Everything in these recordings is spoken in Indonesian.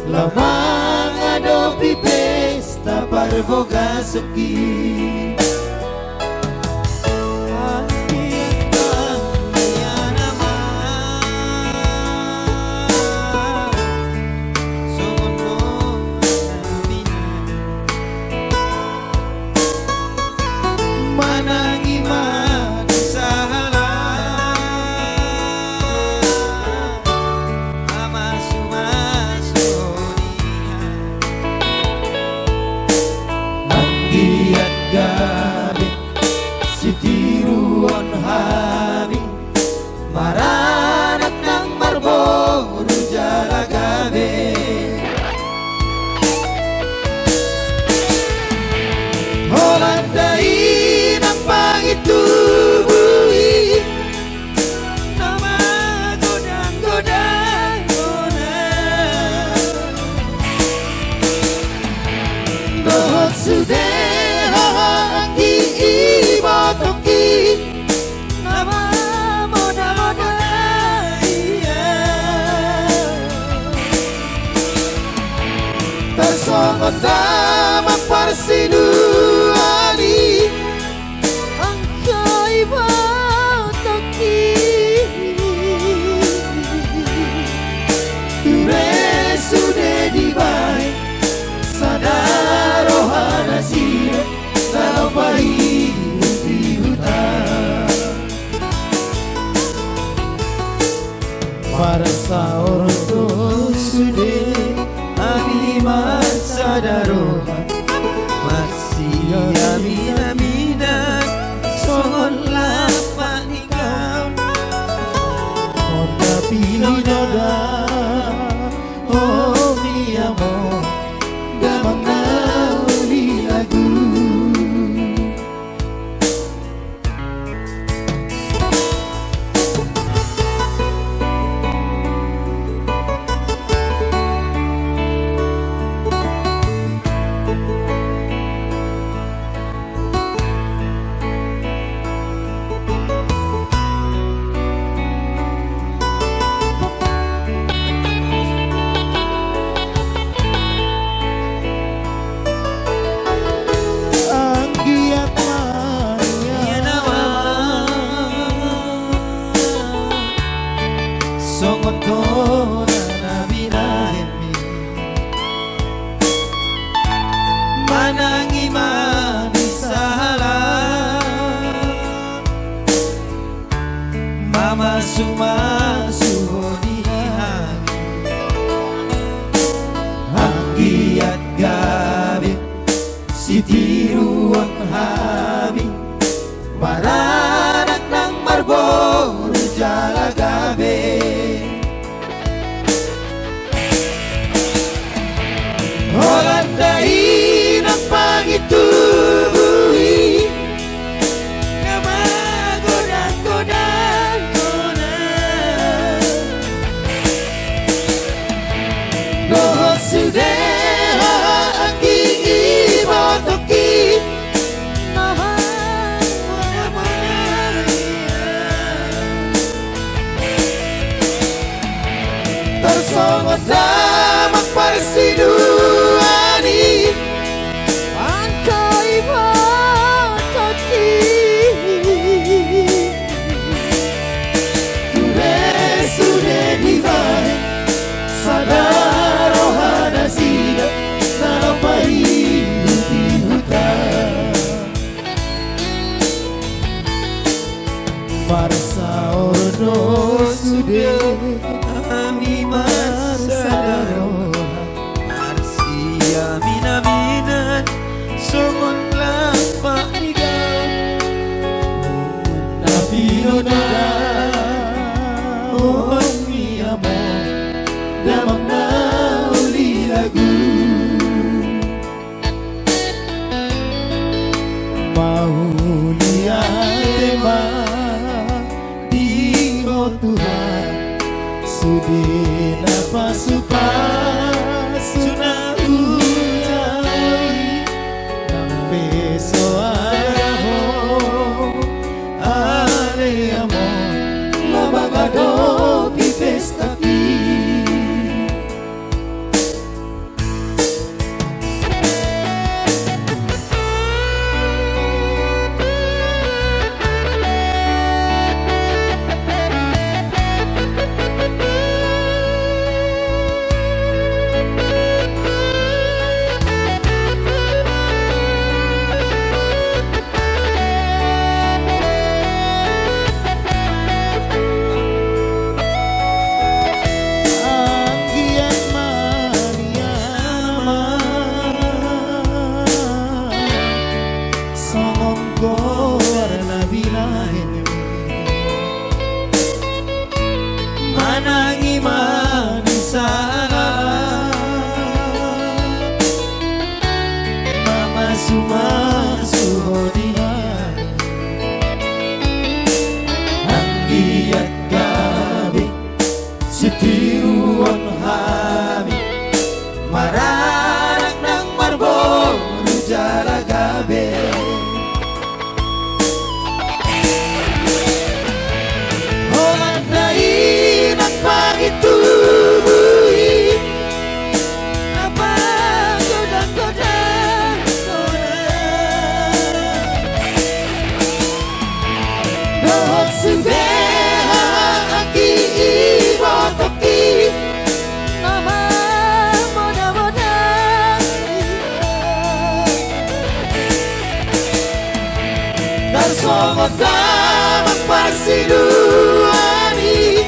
lamang adopi pesta parboga suki. Gabi si tiruan hami maranak ng marboru jala gabi. Holandain ang pangitubuhi na magodang-godang dohot sude toki nama moda iya tersongot nama parsiduani angkai toki ture sudah dibaik sadar rohana siro dalam bayi para sahur tuh sudah abi masa darurat masih amina songon lapak nikah onda pilih doda oh mi amor damang nauli lagu. Songot kona na binahemi manangi manis salam mama sumasu di hati anggiat gabi si tiruang hami maranak ng marboru jala gabi. Holandain ang pangitubuhi na magodang-godang dohot sudeha ang iibotoki nama tersongot damak parsiduani angkai toki ture sudah dibaik sadar rohana si Maranak ng Marlboro Jaragabe. Holat na inang pangitubuhi, napagod ang godang Dohot subeha ang iibotoki, Darsongot na magpasiluani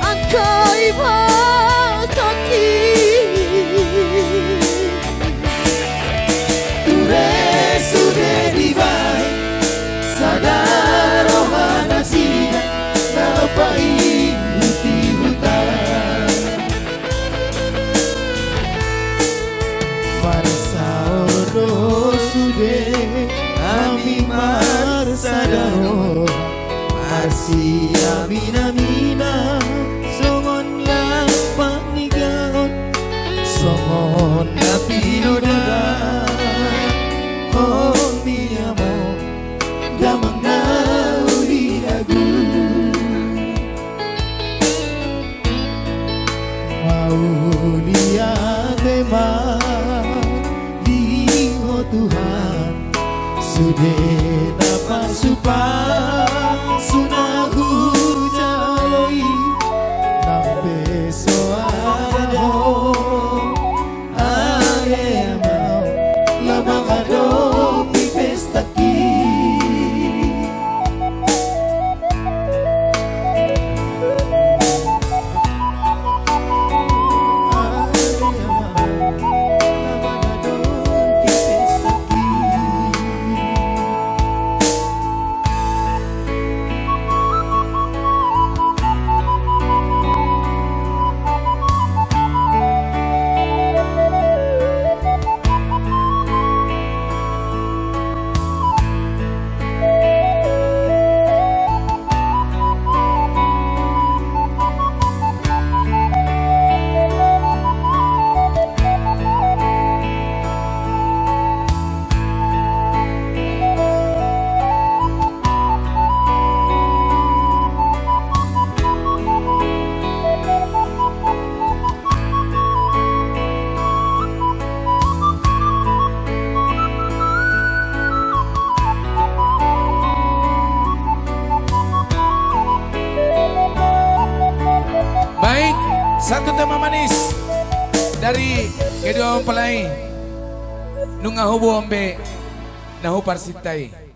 ang kaibotoki. Ture-sure di bay sa darohan na sila na paihuti-hutan. Marsaoro sude ami marsadaro, marsi amina-mina, songon lang panigaon, songon na pinoda. Oh niya mo, damang na uli lagu. Mauli ate ma, di mo Tuhan, sudah dapat supang sunahu jaloi nampe soado are mau lamang ado pipestaki. Baik, satu tema manis dari kedua mempelai Nungahubo Ombe Nahu Parsitai.